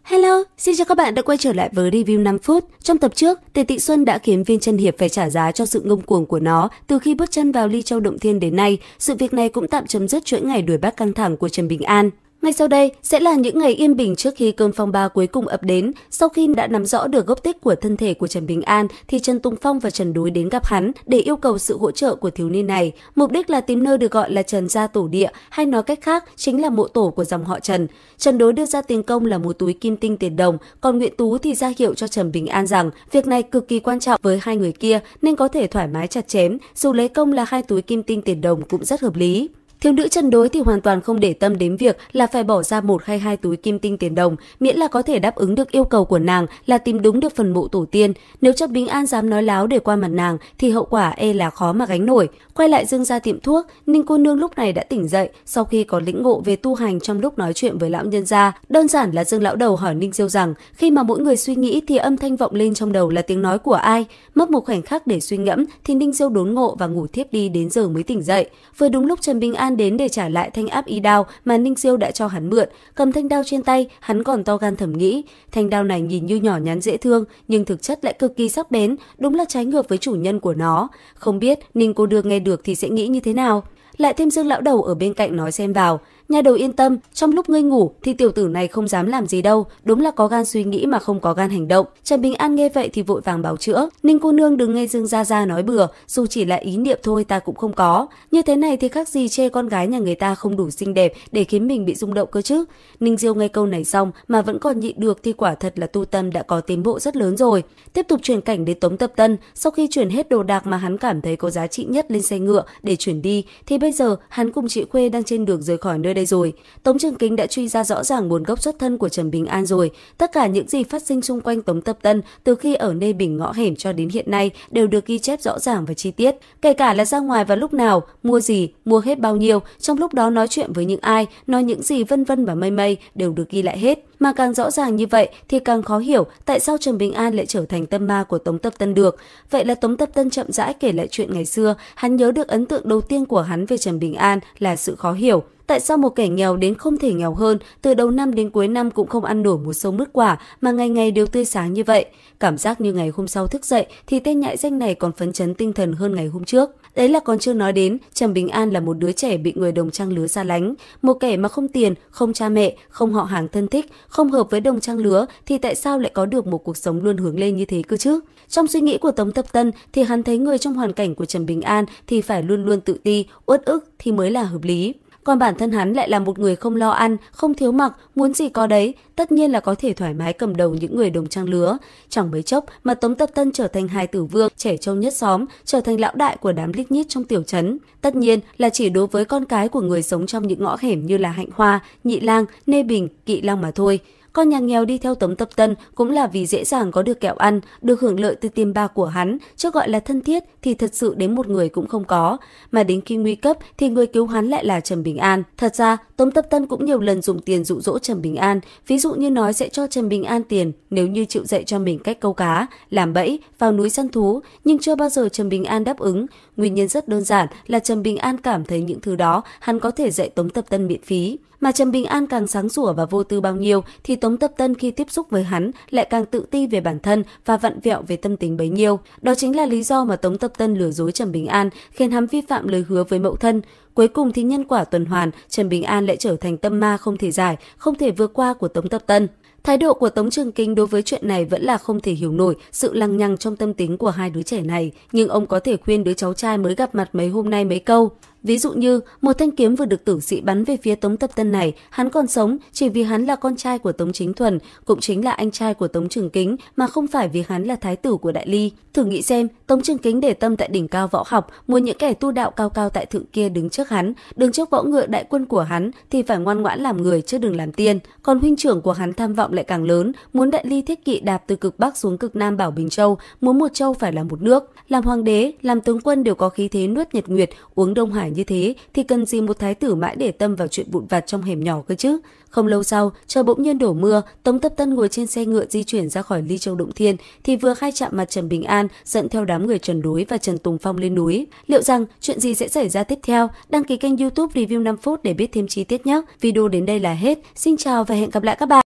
Hello, xin chào các bạn đã quay trở lại với review 5 phút. Trong tập trước, Tề Tị Xuân đã khiến Viên Chân Hiệp phải trả giá cho sự ngông cuồng của nó từ khi bước chân vào Ly Châu Động Thiên đến nay. Sự việc này cũng tạm chấm dứt chuỗi ngày đuổi bắt căng thẳng của Trần Bình An. Ngay sau đây sẽ là những ngày yên bình trước khi cơn phong ba cuối cùng ập đến. Sau khi đã nắm rõ được gốc tích của thân thể của Trần Bình An thì Trần Tùng Phong và Trần Đối đến gặp hắn để yêu cầu sự hỗ trợ của thiếu niên này. Mục đích là tìm nơi được gọi là Trần gia tổ địa, hay nói cách khác chính là mộ tổ của dòng họ Trần. Trần Đối đưa ra tiền công là một túi kim tinh tiền đồng, còn Nguyễn Tú thì ra hiệu cho Trần Bình An rằng việc này cực kỳ quan trọng với hai người kia nên có thể thoải mái chặt chém, dù lấy công là 2 túi kim tinh tiền đồng cũng rất hợp lý. Thiếu nữ Trần Đối thì hoàn toàn không để tâm đến việc là phải bỏ ra 1 hay 2 túi kim tinh tiền đồng, miễn là có thể đáp ứng được yêu cầu của nàng là tìm đúng được phần mộ tổ tiên. Nếu Trần Bình An dám nói láo để qua mặt nàng thì hậu quả là khó mà gánh nổi. Quay lại Dương gia tiệm thuốc, Ninh cô nương lúc này đã tỉnh dậy sau khi có lĩnh ngộ về tu hành trong lúc nói chuyện với lão nhân gia. Đơn giản là Dương lão đầu hỏi Ninh Diêu rằng khi mà mỗi người suy nghĩ thì âm thanh vọng lên trong đầu là tiếng nói của ai. Mất một khoảnh khắc để suy ngẫm thì Ninh Diêu đốn ngộ và ngủ thiếp đi đến giờ mới tỉnh dậy. Vừa đúng lúc Trần Bình An đến để trả lại thanh áp y đao mà Ninh Diêu đã cho hắn mượn. Cầm thanh đao trên tay, hắn còn to gan thầm nghĩ, thanh đao này nhìn như nhỏ nhắn dễ thương nhưng thực chất lại cực kỳ sắc bén, đúng là trái ngược với chủ nhân của nó. Không biết Ninh cô đương nghe được thì sẽ nghĩ như thế nào. Lại thêm Dương lão đầu ở bên cạnh nói xen vào, nhà đầu yên tâm, trong lúc ngươi ngủ thì tiểu tử này không dám làm gì đâu, đúng là có gan suy nghĩ mà không có gan hành động. Trần Bình An nghe vậy thì vội vàng bào chữa, Ninh cô nương đừng nghe Dương gia gia nói bừa, dù chỉ là ý niệm thôi ta cũng không có. Như thế này thì khác gì chê con gái nhà người ta không đủ xinh đẹp để khiến mình bị rung động cơ chứ. Ninh Diêu nghe câu này xong mà vẫn còn nhịn được thì quả thật là tu tâm đã có tiến bộ rất lớn rồi. Tiếp tục chuyển cảnh đến Tống Tập Tân, sau khi chuyển hết đồ đạc mà hắn cảm thấy có giá trị nhất lên xe ngựa để chuyển đi thì bây giờ hắn cùng chị Khuê đang trên đường rời khỏi nơi đây rồi. Tống Trường Kính đã truy ra rõ ràng nguồn gốc xuất thân của Trần Bình An rồi. Tất cả những gì phát sinh xung quanh Tống Tập Tân từ khi ở Nê Bình ngõ hẻm cho đến hiện nay đều được ghi chép rõ ràng và chi tiết. Kể cả là ra ngoài vào lúc nào, mua gì, mua hết bao nhiêu, trong lúc đó nói chuyện với những ai, nói những gì vân vân và mây mây đều được ghi lại hết. Mà càng rõ ràng như vậy thì càng khó hiểu tại sao Trần Bình An lại trở thành tâm ma của Tống Tập Tân được. Vậy là Tống Tập Tân chậm rãi kể lại chuyện ngày xưa, hắn nhớ được ấn tượng đầu tiên của hắn về Trần Bình An là sự khó hiểu. Tại sao một kẻ nghèo đến không thể nghèo hơn, từ đầu năm đến cuối năm cũng không ăn nổi một xông mứt quả mà ngày ngày đều tươi sáng như vậy. Cảm giác như ngày hôm sau thức dậy thì tên nhãi danh này còn phấn chấn tinh thần hơn ngày hôm trước. Đấy là còn chưa nói đến Trần Bình An là một đứa trẻ bị người đồng trang lứa xa lánh. Một kẻ mà không tiền, không cha mẹ, không họ hàng thân thích, không hợp với đồng trang lứa thì tại sao lại có được một cuộc sống luôn hướng lên như thế cơ chứ? Trong suy nghĩ của Tống Tập Tân thì hắn thấy người trong hoàn cảnh của Trần Bình An thì phải luôn luôn tự ti, uất ức thì mới là hợp lý. Còn bản thân hắn lại là một người không lo ăn, không thiếu mặc, muốn gì có đấy, tất nhiên là có thể thoải mái cầm đầu những người đồng trang lứa. Chẳng mấy chốc mà Tống Tập Tân trở thành hài tử vương, trẻ trâu nhất xóm, trở thành lão đại của đám lít nhít trong tiểu trấn. Tất nhiên là chỉ đối với con cái của người sống trong những ngõ hẻm như là Hạnh Hoa, Nhị Lang, Nê Bình, Kỵ Long mà thôi. Con nhà nghèo đi theo Tống Tập Tân cũng là vì dễ dàng có được kẹo ăn, được hưởng lợi từ tiền bạc của hắn, chứ gọi là thân thiết thì thật sự đến một người cũng không có. Mà đến khi nguy cấp thì người cứu hắn lại là Trần Bình An. Thật ra Tống Tập Tân cũng nhiều lần dùng tiền dụ dỗ Trần Bình An, ví dụ như nói sẽ cho Trần Bình An tiền nếu như chịu dạy cho mình cách câu cá, làm bẫy, vào núi săn thú, nhưng chưa bao giờ Trần Bình An đáp ứng. Nguyên nhân rất đơn giản là Trần Bình An cảm thấy những thứ đó hắn có thể dạy Tống Tập Tân miễn phí. Mà Trần Bình An càng sáng sủa và vô tư bao nhiêu thì Tống Tập Tân khi tiếp xúc với hắn lại càng tự ti về bản thân và vặn vẹo về tâm tính bấy nhiêu. Đó chính là lý do mà Tống Tập Tân lừa dối Trần Bình An, khiến hắn vi phạm lời hứa với mẫu thân. Cuối cùng thì nhân quả tuần hoàn, Trần Bình An lại trở thành tâm ma không thể giải, không thể vượt qua của Tống Tập Tân. Thái độ của Tống Trường Kính đối với chuyện này vẫn là không thể hiểu nổi sự lằng nhằng trong tâm tính của hai đứa trẻ này, nhưng ông có thể khuyên đứa cháu trai mới gặp mặt mấy hôm nay mấy câu. Ví dụ như, một thanh kiếm vừa được tử sĩ bắn về phía Tống Tập Tân này, hắn còn sống chỉ vì hắn là con trai của Tống Chính Thuần, cũng chính là anh trai của Tống Trường Kính, mà không phải vì hắn là thái tử của Đại Ly. Thử nghĩ xem, Tống Trường Kính để tâm tại đỉnh cao võ học, muốn những kẻ tu đạo cao cao tại thượng kia đứng trước hắn, đứng trước võ ngựa đại quân của hắn thì phải ngoan ngoãn làm người chứ đừng làm tiên. Còn huynh trưởng của hắn tham vọng lại càng lớn, muốn Đại Ly thiết kỵ đạp từ cực Bắc xuống cực Nam bảo Bình Châu, muốn một châu phải là một nước. Làm hoàng đế, làm tướng quân đều có khí thế nuốt Nhật Nguyệt, uống Đông Hải như thế thì cần gì một thái tử mãi để tâm vào chuyện vụn vặt trong hẻm nhỏ cơ chứ. Không lâu sau, trời bỗng nhiên đổ mưa, Tống Tập Tân ngồi trên xe ngựa di chuyển ra khỏi Ly Châu Động Thiên thì vừa khai chạm mặt Trần Bình An dẫn theo đám người Trần Đối và Trần Tùng Phong lên núi. Liệu rằng chuyện gì sẽ xảy ra tiếp theo? Đăng ký kênh YouTube Review 5 phút để biết thêm chi tiết nhé. Video đến đây là hết. Xin chào và hẹn gặp lại các bạn.